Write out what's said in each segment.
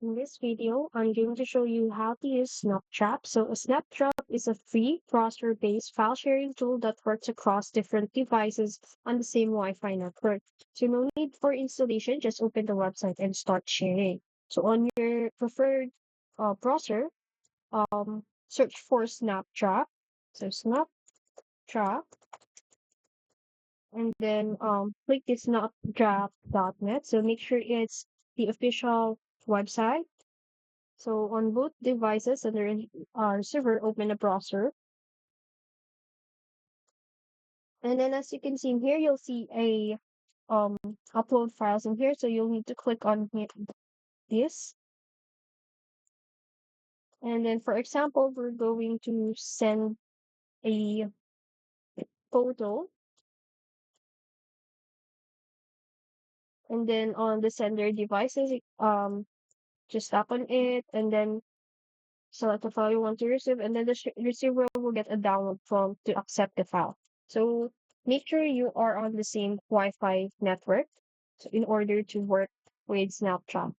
In this video, I'm going to show you how to use Snapdrop. So a Snapdrop is a free browser-based file sharing tool that works across different devices on the same Wi-Fi network. So no need for installation, just open the website and start sharing. So on your preferred browser, search for Snapdrop. So Snapdrop, and then click this snapdrop.net. So make sure it's the official website. So on both devices under our server, open a browser. And then as you can see in here, you'll see a um upload files in here. So you'll need to click on this. And then for example, we're going to send a photo. And then on the sender devices, just tap on it and then select the file you want to receive, and then the receiver will get a download prompt to accept the file. So make sure you are on the same Wi-Fi network in order to work with Snapchat.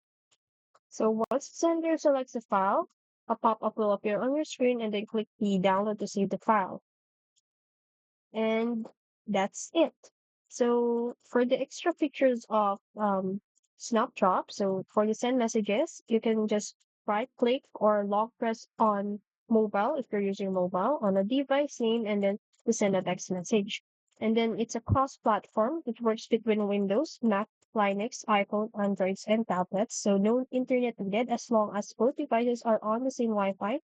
So once the sender selects the file, a pop-up will appear on your screen and then click the download to save the file. And that's it. So for the extra features of Snapdrop, so for the send messages, you can just right click or long press on mobile if you're using mobile on a device name and then to send a text message. And then it's a cross platform. It works between Windows, Mac, Linux, iPhone, Androids, and tablets. So no internet needed as long as both devices are on the same Wi-Fi.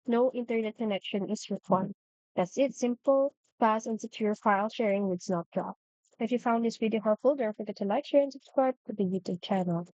No internet connection is required. That's it. Simple, fast, and secure file sharing with Snapdrop. If you found this video helpful, don't forget to like, share, and subscribe to the YouTube channel.